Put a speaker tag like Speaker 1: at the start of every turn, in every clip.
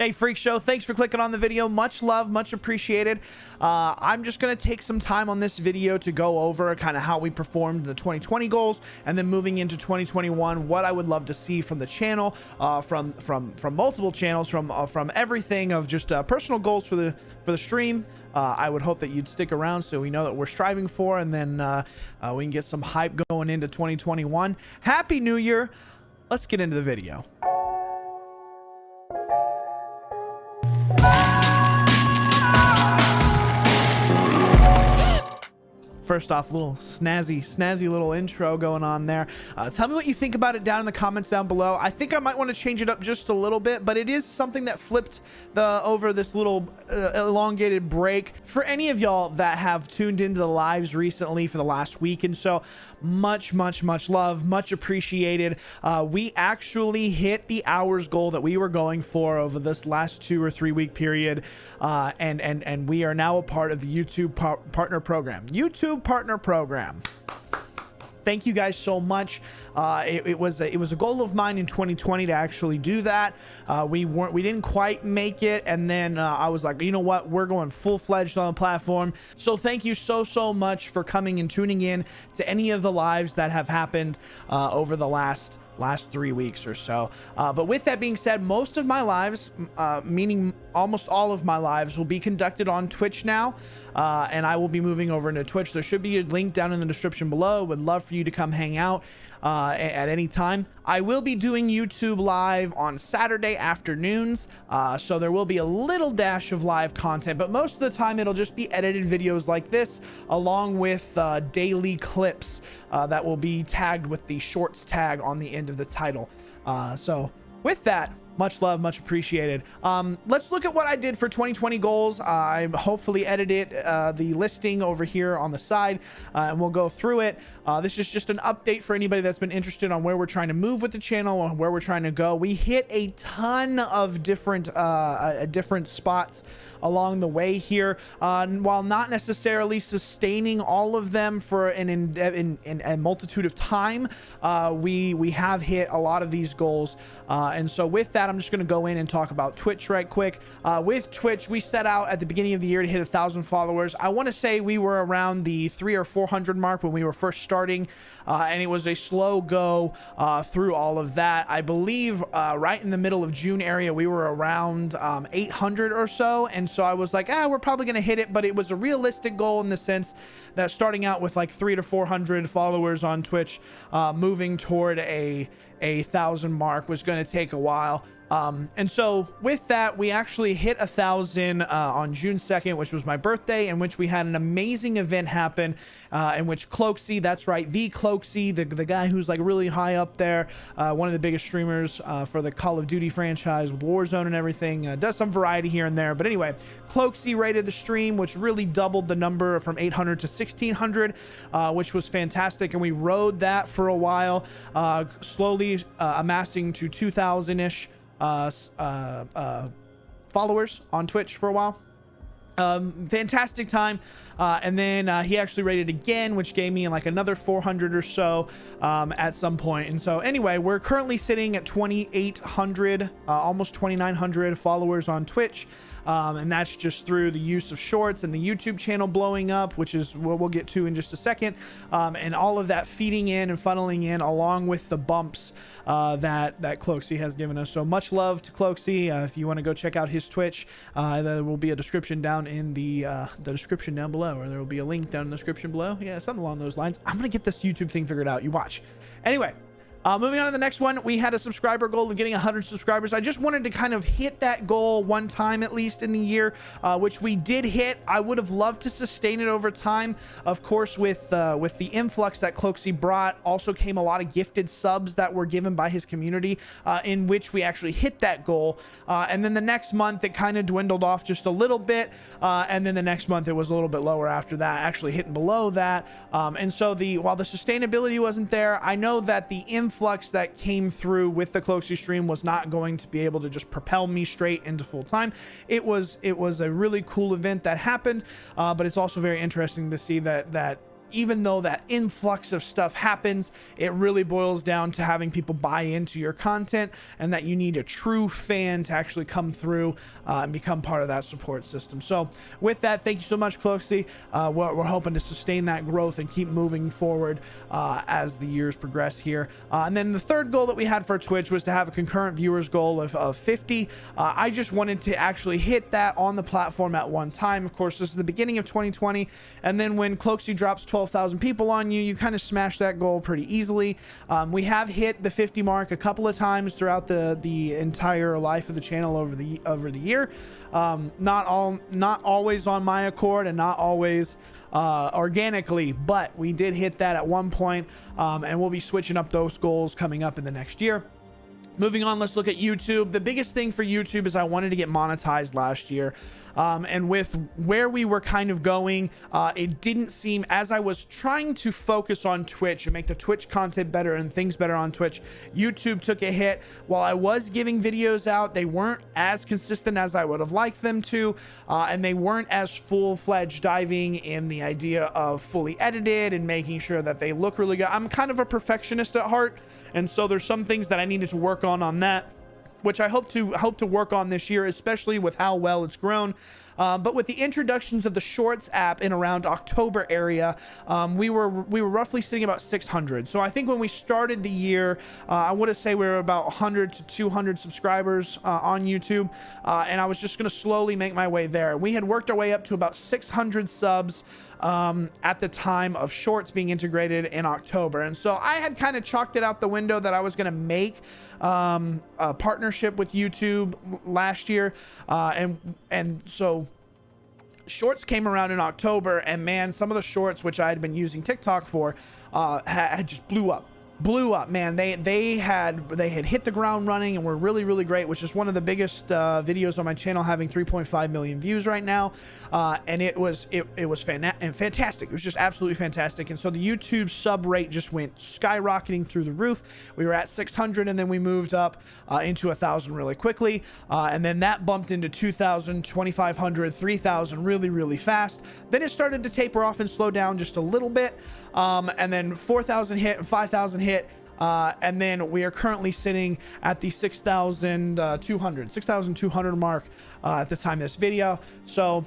Speaker 1: Hey, Freak Show, thanks for clicking on the video. Much love, much appreciated. I'm just going to take some time on this video to go over kind of how we performed in the 2020 goals, and then moving into 2021, what I would love to see from the channel, from multiple channels, from everything of just personal goals for the stream. I would hope that you'd stick around so we know that we're striving for, and then we can get some hype going into 2021. Happy New Year. Let's get into the video. First off, little snazzy little intro going on there. Tell me what you think about it down in the comments down below. I think I might want to change it up just a little bit, but it is something that flipped over this little elongated break for any of y'all that have tuned into the lives recently for the last week. And so much love, much appreciated. We actually hit the hours goal that we were going for over this last 2 or 3 week period. And we are now a part of the YouTube partner program. Thank you guys so much. It was a goal of mine in 2020 to actually do that. We didn't quite make it, and then I was like, you know what, we're going full-fledged on the platform. So thank you so much for coming and tuning in to any of the lives that have happened over the last 3 weeks or so. But with that being said, most of my lives, meaning almost all of my lives, will be conducted on Twitch now, and I will be moving over into Twitch. There should be a link down in the description below. Would love for you to come hang out at any time. I will be doing YouTube live on Saturday afternoons, so there will be a little dash of live content, but most of the time it'll just be edited videos like this, along with daily clips that will be tagged with the shorts tag on the end of the title. So with that, much love, much appreciated. Let's look at what I did for 2020 goals. I hopefully edited the listing over here on the side, and we'll go through it. This is just an update for anybody that's been interested on where we're trying to move with the channel and where we're trying to go. We hit a ton of different spots along the way here, while not necessarily sustaining all of them for a multitude of time. We have hit a lot of these goals, and so with that, I'm just going to go in and talk about Twitch right quick. With Twitch, we set out at the beginning of the year to hit 1,000 followers. I want to say we were around the 300 or 400 mark when we were first starting, and it was a slow go through all of that. I believe right in the middle of June area, we were around 800 or so, and so I was like, we're probably going to hit it, but it was a realistic goal in the sense that starting out with like 300 to 400 followers on Twitch, moving toward a 1,000 mark was going to take a while. And so with that, we actually hit 1,000 on June 2nd, which was my birthday, in which we had an amazing event happen, in which Cloaksy, that's right, the Cloaksy, the guy who's like really high up there, one of the biggest streamers for the Call of Duty franchise with Warzone and everything, does some variety here and there. But anyway, Cloaksy rated the stream, which really doubled the number from 800 to 1,600, which was fantastic. And we rode that for a while, slowly amassing to 2,000-ish followers on Twitch for a while. Fantastic time. And then he actually rated again, which gave me like another 400 or so at some point. And so anyway, we're currently sitting at 2,800, almost 2,900 followers on Twitch. And that's just through the use of shorts and the YouTube channel blowing up, which is what we'll get to in just a second. And all of that feeding in and funneling in, along with the bumps that Cloaksy has given us. So much love to Cloaksy. If you want to go check out his Twitch, there will be a description down in the description down below, or there will be a link down in the description below. Yeah, something along those lines. I'm gonna get this YouTube thing figured out. You watch. Anyway. Moving on to the next one, we had a subscriber goal of getting 100 subscribers. I just wanted to kind of hit that goal one time, at least in the year, which we did hit. I would have loved to sustain it over time. Of course, with the influx that Cloaksy brought, also came a lot of gifted subs that were given by his community, in which we actually hit that goal. And then the next month, it kind of dwindled off just a little bit. And then the next month, it was a little bit lower after that, actually hitting below that. And so while the sustainability wasn't there, I know that the influx that came through with the Cloaksy stream was not going to be able to just propel me straight into full time. It was a really cool event that happened, but it's also very interesting to see that even though that influx of stuff happens, it really boils down to having people buy into your content, and that you need a true fan to actually come through and become part of that support system. So with that, thank you so much, Cloxy. We're hoping to sustain that growth and keep moving forward as the years progress here. And then the third goal that we had for Twitch was to have a concurrent viewers goal of 50. I just wanted to actually hit that on the platform at one time. Of course, this is the beginning of 2020, and then when Cloxy drops 12,000 people on you, you kind of smash that goal pretty easily. We have hit the 50 mark a couple of times throughout the entire life of the channel over the year. Not always on my accord, and not always organically, but we did hit that at one point, and we'll be switching up those goals coming up in the next year. Moving on, let's look at YouTube. The biggest thing for YouTube is I wanted to get monetized last year. And with where we were kind of going, it didn't seem, as I was trying to focus on Twitch and make the Twitch content better and things better on Twitch, YouTube took a hit. While I was giving videos out, they weren't as consistent as I would have liked them to, and they weren't as full-fledged diving in the idea of fully edited and making sure that they look really good. I'm kind of a perfectionist at heart, and so there's some things that I needed to work on that, which I hope to work on this year, especially with how well it's grown. But with the introductions of the Shorts app in around October area, we were roughly sitting about 600. So I think when we started the year, I want to say we were about 100 to 200 subscribers on YouTube, and I was just going to slowly make my way there. We had worked our way up to about 600 subs at the time of Shorts being integrated in October, and so I had kind of chalked it out the window that I was going to make a partnership with YouTube last year, and so Shorts came around in October, and man, some of the shorts which I had been using TikTok for had just blew up, man. They had hit the ground running and were really great, which is one of the biggest videos on my channel, having 3.5 million views right now, and it was fantastic. It was just absolutely fantastic. And so the YouTube sub rate just went skyrocketing through the roof. We were at 600, and then we moved up into 1,000 really quickly, and then that bumped into 2,000, 2,500, 3,000 really fast. Then it started to taper off and slow down just a little bit, and then 4,000 hit and 5,000 hit, and then we are currently sitting at the 6,200 mark at the time of this video. So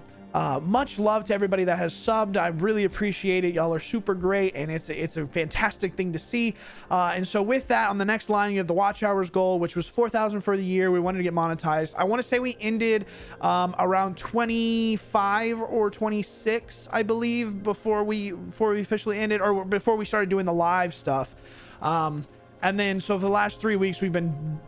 Speaker 1: much love to everybody that has subbed. I really appreciate it. Y'all are super great, and it's a fantastic thing to see. And so with that, on the next line, you have the watch hours goal, which was 4,000 for the year. We wanted to get monetized. I want to say we ended around 25 or 26, I believe, before we officially ended, or before we started doing the live stuff. And then so for the last 3 weeks, we've been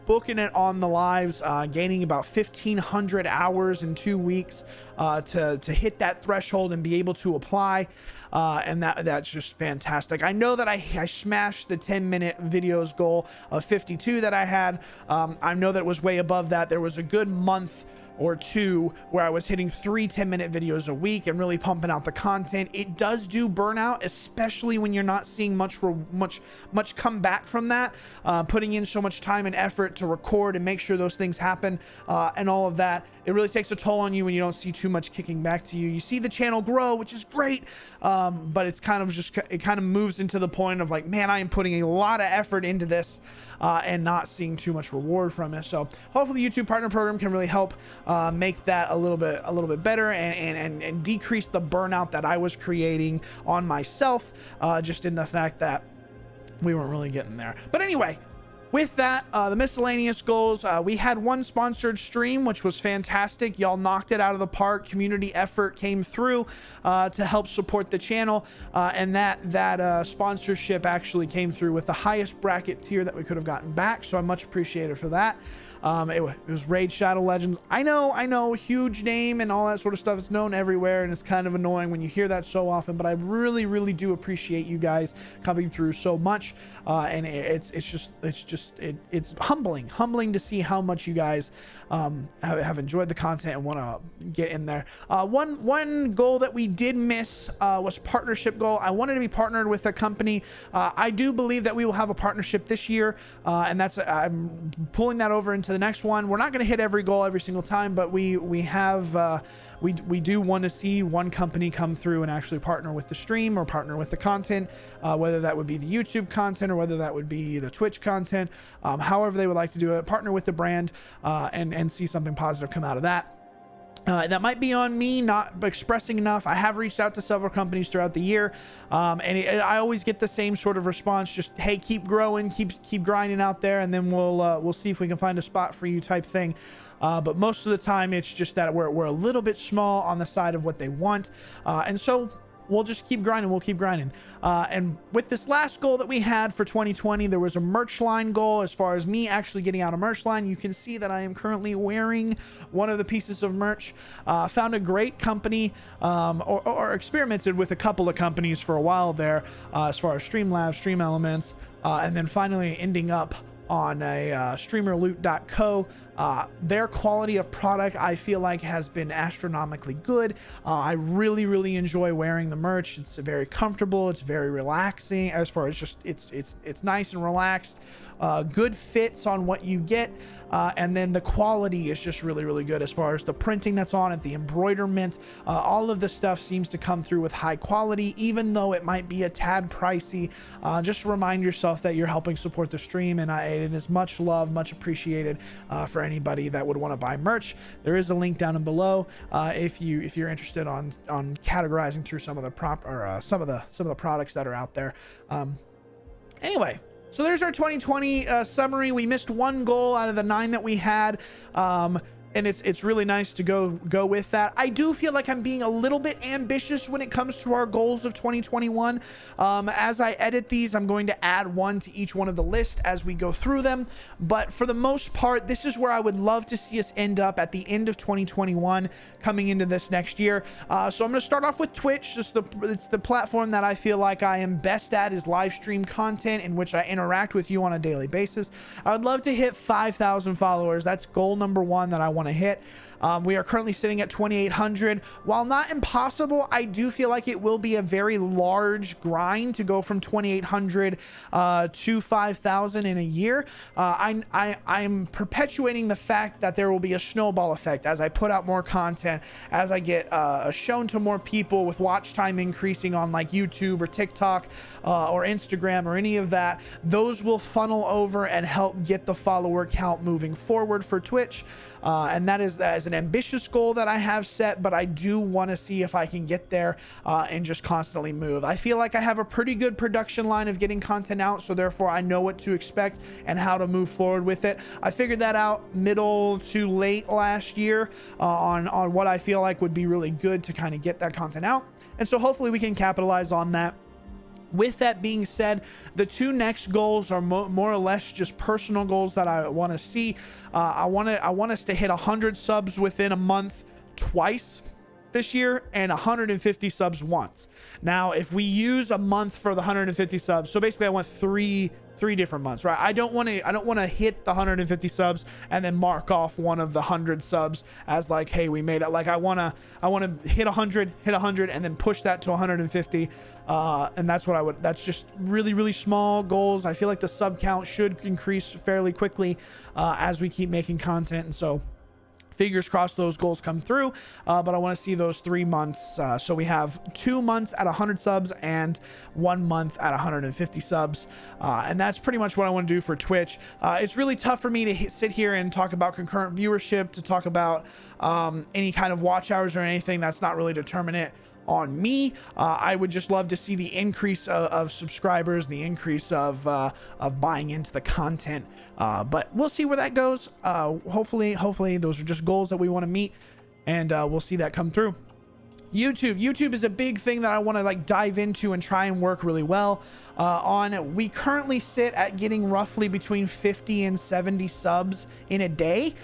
Speaker 1: booking it on the lives, gaining about 1,500 hours in 2 weeks to hit that threshold and be able to apply. And that's just fantastic. I know that I smashed the 10-minute videos goal of 52 that I had. I know that it was way above that. There was a good month or two where I was hitting 3 10-minute videos a week and really pumping out the content. It does do burnout, especially when you're not seeing much come back from that, putting in so much time and effort to record and make sure those things happen, and all of that. It really takes a toll on you when you don't see too much kicking back to you. You see the channel grow, which is great, but it kind of moves into the point of like, man, I am putting a lot of effort into this and not seeing too much reward from it. So hopefully the YouTube partner program can really help make that a little bit better and decrease the burnout that I was creating on myself, just in the fact that we weren't really getting there. But anyway, with that, the miscellaneous goals, we had one sponsored stream, which was fantastic. Y'all knocked it out of the park. Community effort came through to help support the channel, and that sponsorship actually came through with the highest bracket tier that we could have gotten back, so I'm much appreciated for that. It was Raid Shadow Legends. I know, huge name and all that sort of stuff. It's known everywhere, and it's kind of annoying when you hear that so often, but I really do appreciate you guys coming through so much, and it's humbling to see how much you guys have enjoyed the content and want to get in there. One goal that we did miss was partnership goal. I wanted to be partnered with a company. I do believe that we will have a partnership this year, and I'm pulling that over into to the next one. We're not going to hit every goal every single time, but we do want to see one company come through and actually partner with the stream or partner with the content, whether that would be the YouTube content or whether that would be the Twitch content, however they would like to do it, partner with the brand, and see something positive come out of that. That might be on me not expressing enough. I have reached out to several companies throughout the year, and I always get the same sort of response, just, hey, keep growing, keep grinding out there, and then we'll see if we can find a spot for you type thing. But most of the time it's just that we're a little bit small on the side of what they want, and so we'll just keep grinding. We'll keep grinding. And with this last goal that we had for 2020, there was a merch line goal. As far as me actually getting out a merch line, you can see that I am currently wearing one of the pieces of merch. Found a great company, or experimented with a couple of companies for a while there, as far as Streamlabs, Stream Elements, and then finally ending up on a streamerloot.co. Their quality of product, I feel like, has been astronomically good. I really enjoy wearing the merch. It's very comfortable. It's very relaxing, as far as just it's nice and relaxed. Good fits on what you get, and then the quality is just really good, as far as the printing that's on it, the embroiderment, all of the stuff seems to come through with high quality, even though it might be a tad pricey. Just remind yourself that you're helping support the stream, and it is much love, much appreciated for anybody that would want to buy merch. There is a link down in below if you're interested on categorizing through some of the some of the products that are out there. Anyway, so there's our 2020 summary. We missed one goal out of the 9 that we had. And it's really nice to go with that. I do feel like I'm being a little bit ambitious when it comes to our goals of 2021. As I edit these, I'm going to add one to each one of the list as we go through them. But for the most part, this is where I would love to see us end up at the end of 2021, coming into this next year. So I'm going to start off with Twitch. It's the platform that I feel like I am best at, is live stream content in which I interact with you on a daily basis. I would love to hit 5,000 followers. That's goal number 1 that I want to hit. We are currently sitting at 2,800. While not impossible, I do feel like it will be a very large grind to go from 2,800 to 5,000 in a year. I'm perpetuating the fact that there will be a snowball effect as I put out more content, as I get shown to more people, with watch time increasing on like YouTube or TikTok or Instagram or any of that. Those will funnel over and help get the follower count moving forward for Twitch. And that is an ambitious goal that I have set, but I do want to see if I can get there and just constantly move. I feel like I have a pretty good production line of getting content out, so therefore I know what to expect and how to move forward with it. I figured that out middle to late last year on what I feel like would be really good to kind of get that content out, and so hopefully we can capitalize on that. With that being said, the 2 next goals are more or less just personal goals that I want to see. I want us to hit 100 subs within a month twice this year, and 150 subs once. Now, if we use a month for the 150 subs, so basically I want three different months, right? I don't want to hit the 150 subs and then mark off one of the 100 subs as like, hey, we made it. Like I want to hit 100, and then push that to 150. And that's just really small goals. I feel like the sub count should increase fairly quickly as we keep making content, and so fingers crossed those goals come through. But I want to see those 3 months. So we have 2 months at 100 subs and 1 month at 150 subs. And that's pretty much what I want to do for Twitch. It's really tough for me to sit here and talk about concurrent viewership, to talk about any kind of watch hours or anything. That's not really determinate on me. I would just love to see the increase of subscribers, the increase of buying into the content. But we'll see where that goes. Hopefully those are just goals that we want to meet, and we'll see that come through. YouTube is a big thing that I want to like dive into and try and work really well on. We currently sit at getting roughly between 50 and 70 subs in a day.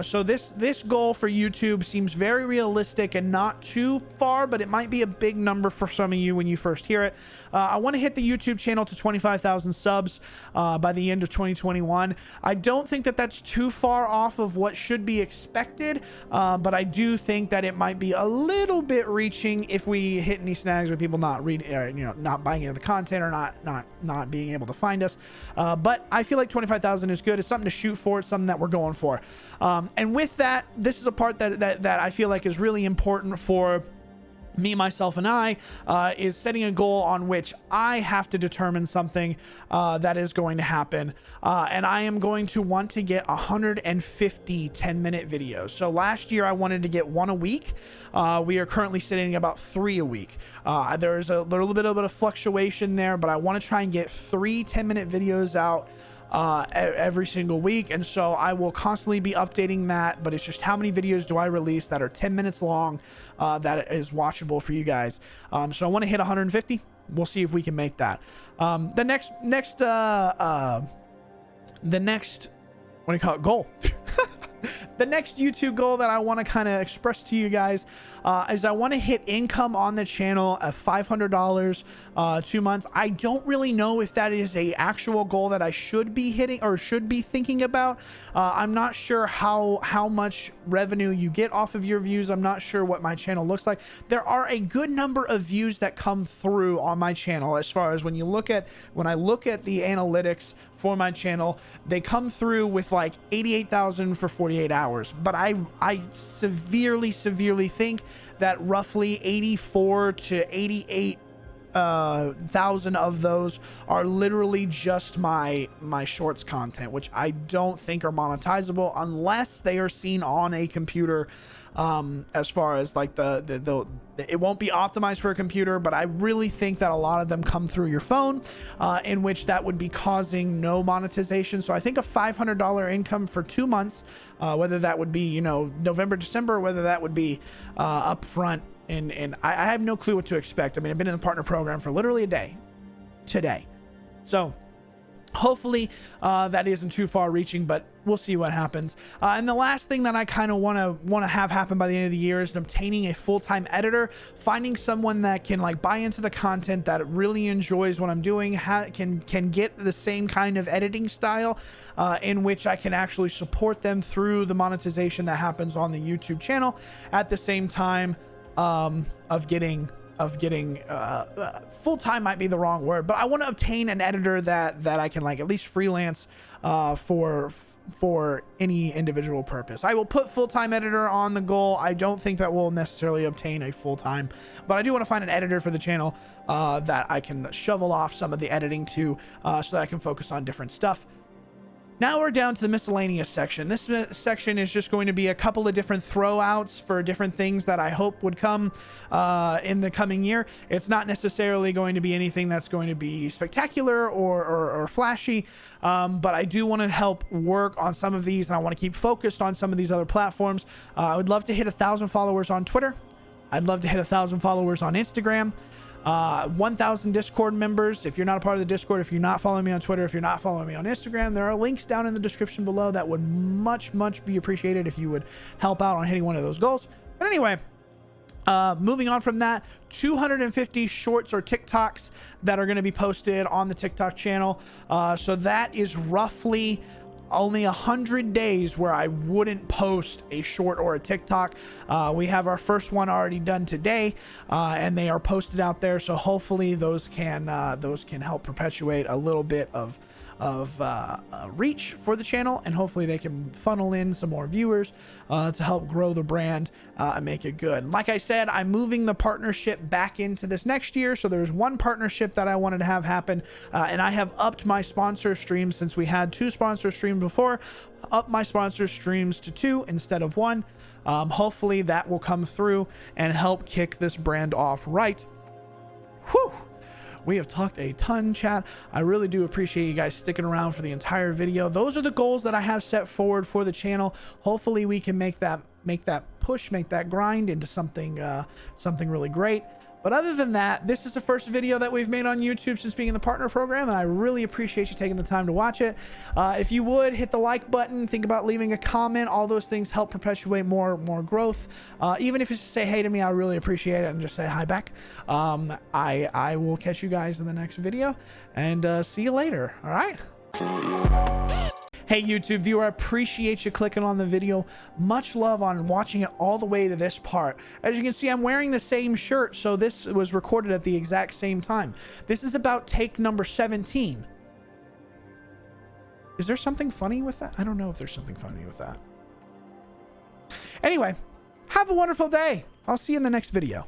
Speaker 1: So this goal for YouTube seems very realistic and not too far, but it might be a big number for some of you when you first hear it. I want to hit the YouTube channel to 25,000 subs by the end of 2021. I don't think that that's too far off of what should be expected, but I do think that it might be a little bit reaching if we hit any snags with people not reading, not buying into the content, or not not being able to find us. But I feel like 25,000 is good. It's something to shoot for. It's something that we're going for. And with that, this is a part that I feel like is really important for me, myself, and I, is setting a goal on which I have to determine something that is going to happen. And I am going to want to get 150 10-minute videos. So last year I wanted to get 1 a week. We are currently sitting about 3 a week. There's a little bit of fluctuation there, but I want to try and get 3 10-minute videos out every single week. And so I will constantly be updating that, but it's just how many videos do I release that are 10 minutes long, that is watchable for you guys. So I want to hit 150. We'll see if we can make that. The next what do you call it, goal the next YouTube goal that I want to kind of express to you guys is I want to hit income on the channel at $500 2 months. I don't really know if that is a actual goal that I should be hitting or should be thinking about. I'm not sure how much revenue you get off of your views. I'm not sure what my channel looks like. There are a good number of views that come through on my channel. As far as when I look at the analytics for my channel, they come through with like 88,000 for 48 hours. But I severely think that roughly 84 to 88 thousand of those are literally just my shorts content, which I don't think are monetizable unless they are seen on a computer. As far as like it won't be optimized for a computer, but I really think that a lot of them come through your phone, in which that would be causing no monetization. So I think a $500 income for 2 months, whether that would be, November, December, or whether that would be upfront. And I have no clue what to expect. I mean, I've been in the partner program for literally a day today. So hopefully that isn't too far reaching, but we'll see what happens. And the last thing that I kind of want to have happen by the end of the year is obtaining a full-time editor, finding someone that can like buy into the content, that really enjoys what I'm doing, can get the same kind of editing style, in which I can actually support them through the monetization that happens on the YouTube channel at the same time. Of getting full-time might be the wrong word, but I want to obtain an editor that I can like at least freelance for any individual purpose. I will put full-time editor on the goal. I don't think that we'll necessarily obtain a full-time, but I do want to find an editor for the channel that I can shovel off some of the editing to, so that I can focus on different stuff. Now we're down to the miscellaneous section. This section is just going to be a couple of different throwouts for different things that I hope would come in the coming year. It's not necessarily going to be anything that's going to be spectacular or flashy, but I do want to help work on some of these, and I want to keep focused on some of these other platforms. I would love to hit 1,000 followers on Twitter. I'd love to hit 1,000 followers on Instagram. 1,000 Discord members. If you're not a part of the Discord, if you're not following me on Twitter, if you're not following me on Instagram, there are links down in the description below that would much be appreciated if you would help out on hitting one of those goals. But anyway, moving on from that, 250 shorts or TikToks that are going to be posted on the TikTok channel. So that is roughly only 100 days where I wouldn't post a short or a TikTok. We have our first one already done today, and they are posted out there. So hopefully those can help perpetuate a little bit of reach for the channel, and hopefully they can funnel in some more viewers to help grow the brand and make it good. And like I said, I'm moving the partnership back into this next year. So there's one partnership that I wanted to have happen, and I have upped my sponsor streams. Since we had 2 sponsor streams before, up my sponsor streams to 2 instead of 1. Hopefully that will come through and help kick this brand off right. Whew. We have talked a ton, chat. I really do appreciate you guys sticking around for the entire video. Those are the goals that I have set forward for the channel. Hopefully we can make that push, make that grind into something really great. But other than that, this is the first video that we've made on YouTube since being in the partner program, and I really appreciate you taking the time to watch it. If you would, hit the like button, think about leaving a comment. All those things help perpetuate more growth. Even if it's to say hey to me, I really appreciate it, and just say hi back. I will catch you guys in the next video, and see you later. All right. Hey, YouTube viewer, I appreciate you clicking on the video. Much love on watching it all the way to this part. As you can see, I'm wearing the same shirt, so this was recorded at the exact same time. This is about take number 17. Is there something funny with that? I don't know if there's something funny with that. Anyway, have a wonderful day. I'll see you in the next video.